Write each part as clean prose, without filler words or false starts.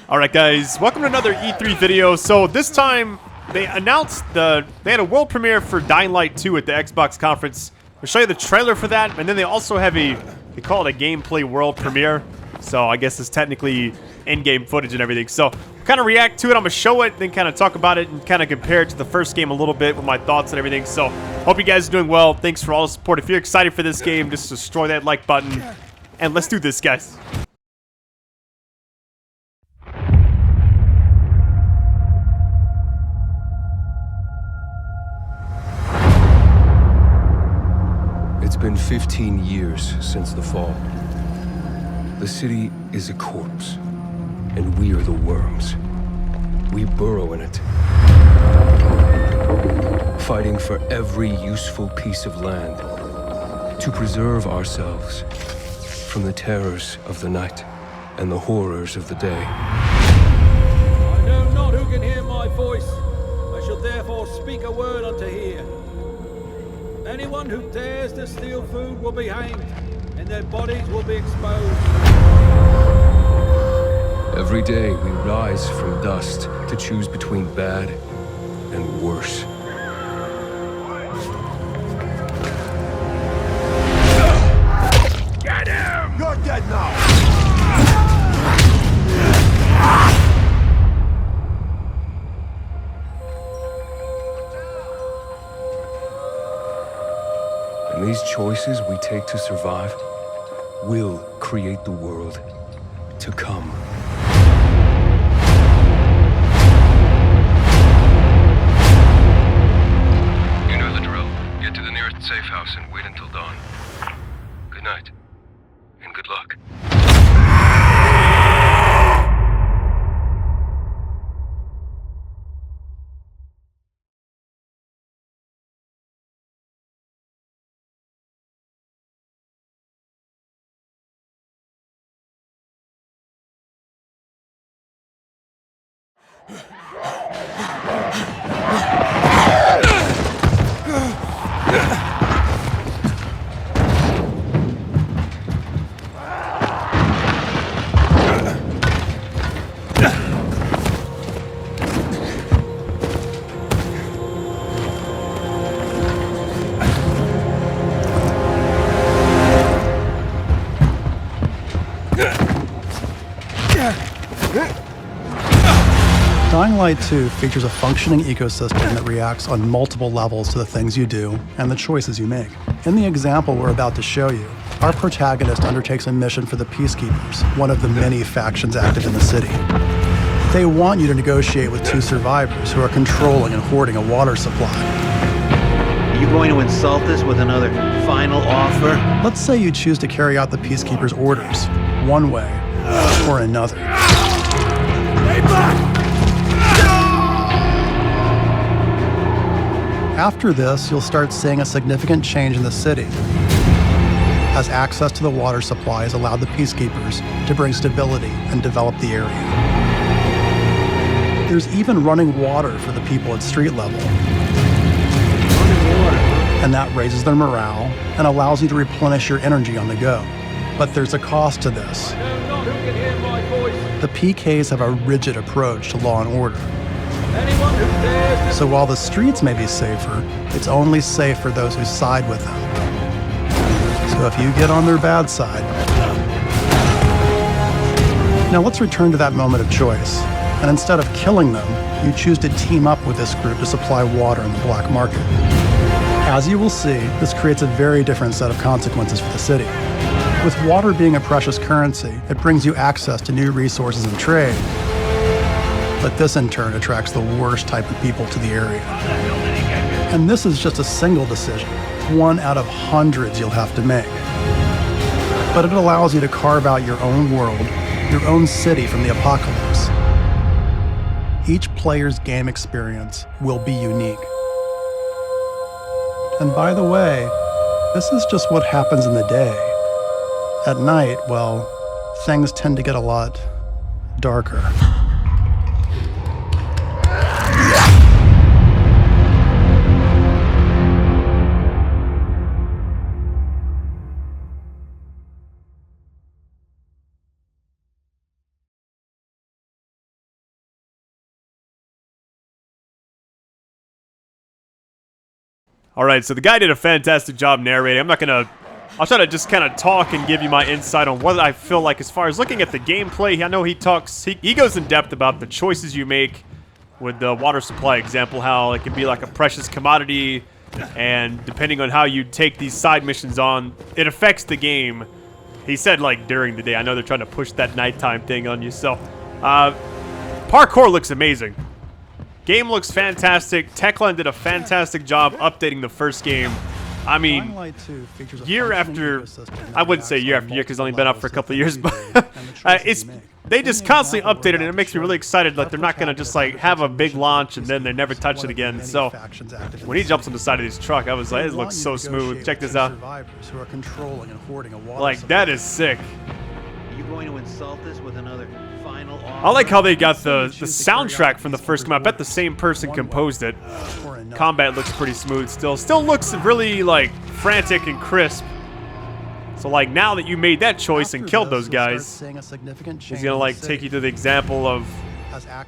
Alright guys, welcome to another E3 video. So this time, they announced they had a world premiere for Dying Light 2 at the Xbox conference. I'll show you the trailer for that, and then they also have they call it a gameplay world premiere. So I guess it's technically in-game footage and everything. So kind of react to it, I'm going to show it, then kind of talk about it, and kind of compare it to the first game a little bit with my thoughts and everything. So hope you guys are doing well. Thanks for all the support. If you're excited for this game, just destroy that like button, and let's do this, guys. It's been 15 years since the fall. The city is a corpse, and we are the worms. We burrow in it, fighting for every useful piece of land to preserve ourselves from the terrors of the night and the horrors of the day. I know not who can hear my voice. I shall therefore speak a word unto hear. Anyone who dares to steal food will be hanged, and their bodies will be exposed. Every day we rise from dust to choose between bad and worse. Get him! You're dead now! And these choices we take to survive will create the world to come. You know the drill. Get to the nearest safe house and wait until dawn. Good night, and good luck. Dying Light 2 features a functioning ecosystem that reacts on multiple levels to the things you do and the choices you make. In the example we're about to show you, our protagonist undertakes a mission for the Peacekeepers, one of the many factions active in the city. They want you to negotiate with two survivors who are controlling and hoarding a water supply. Are you going to insult us with another final offer? Let's say you choose to carry out the Peacekeepers' orders, one way or another. Stay back! After this, you'll start seeing a significant change in the city, as access to the water supply has allowed the Peacekeepers to bring stability and develop the area. There's even running water for the people at street level. And that raises their morale and allows you to replenish your energy on the go. But there's a cost to this. I know not who can hear my voice. The PKs have a rigid approach to law and order. Anyone who dares to... So while the streets may be safer, it's only safe for those who side with them. So if you get on their bad side... Now let's return to that moment of choice. And instead of killing them, you choose to team up with this group to supply water in the black market. As you will see, this creates a very different set of consequences for the city. With water being a precious currency, it brings you access to new resources and trade. But this in turn attracts the worst type of people to the area. And this is just a single decision, one out of hundreds you'll have to make. But it allows you to carve out your own world, your own city from the apocalypse. Each player's game experience will be unique. And by the way, this is just what happens in the day. At night, well, things tend to get a lot darker. All right, so the guy did a fantastic job narrating. I'll try to just kind of talk and give you my insight on what I feel like as far as looking at the gameplay. I know he goes in depth about the choices you make with the water supply example, how it can be like a precious commodity, and depending on how you take these side missions on, it affects the game. He said like during the day. I know they're trying to push that nighttime thing on you. So, parkour looks amazing. Game looks fantastic. Techland did a fantastic job updating the first game. I mean, year after, I wouldn't say year after year because it's only been out for a couple of years, but they just constantly update it, and it makes me really excited that they're not going to just like have a big launch and then they never touch it again. So when he jumps on the side of this truck, I was like, it looks so smooth. Check this out. Like, that is sick. Are you going to insult us with another final offer? I like how they got the soundtrack from the first game. I bet the same person composed it. Combat looks pretty smooth still. Still looks really, like, frantic and crisp. So, like, now that you made that choice and killed those guys, he's gonna, like, take you to the example of,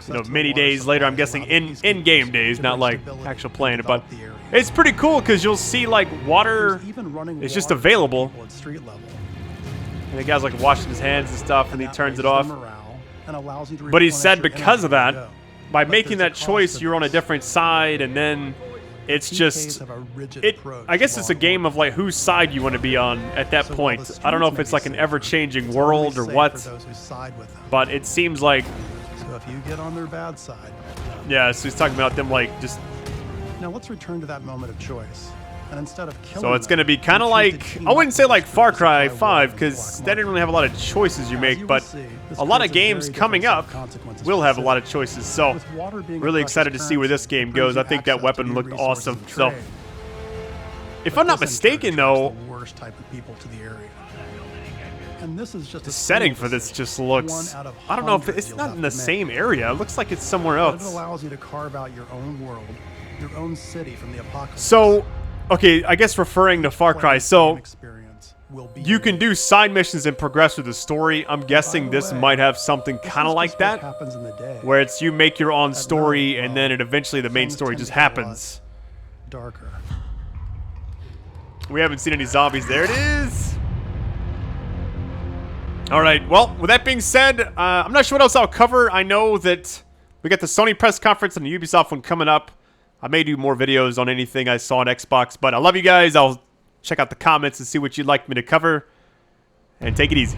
you know, many days later. I'm guessing in-game days, not, like, actual playing it. But it's pretty cool because you'll see, like, water is just available. And the guy's, like, washing his hands and stuff, and he turns it off. But he said because of that, by making that choice, you're on a different side, and then it's just, I guess it's a game of like whose side you want to be on at that point. I don't know if it's like an ever-changing world or what, but it seems like. So if you get on their bad side. Yeah, so he's talking about them like just. Now let's return to that moment of choice. And instead of killing so it's going to be kind of like, I wouldn't say like Far Cry 5, because that didn't really have a lot of choices you make, but a lot of games coming up will have a lot of choices. So really excited to see where this game goes. I think that weapon looked awesome. So if I'm not mistaken, though, the setting for this just looks, I don't know if it's not in the same area. It looks like it's somewhere else. It allows you to carve out your own world, your own city from the apocalypse. So, okay, I guess referring to Far Cry, so you can do side missions and progress through the story. I'm guessing this might have something kind of like that, where it's you make your own story and then it eventually the main story just happens. Darker. We haven't seen any zombies. There it is. All right, well, with that being said, I'm not sure what else I'll cover. I know that we got the Sony press conference and the Ubisoft one coming up. I may do more videos on anything I saw on Xbox, but I love you guys. I'll check out the comments and see what you'd like me to cover. And take it easy.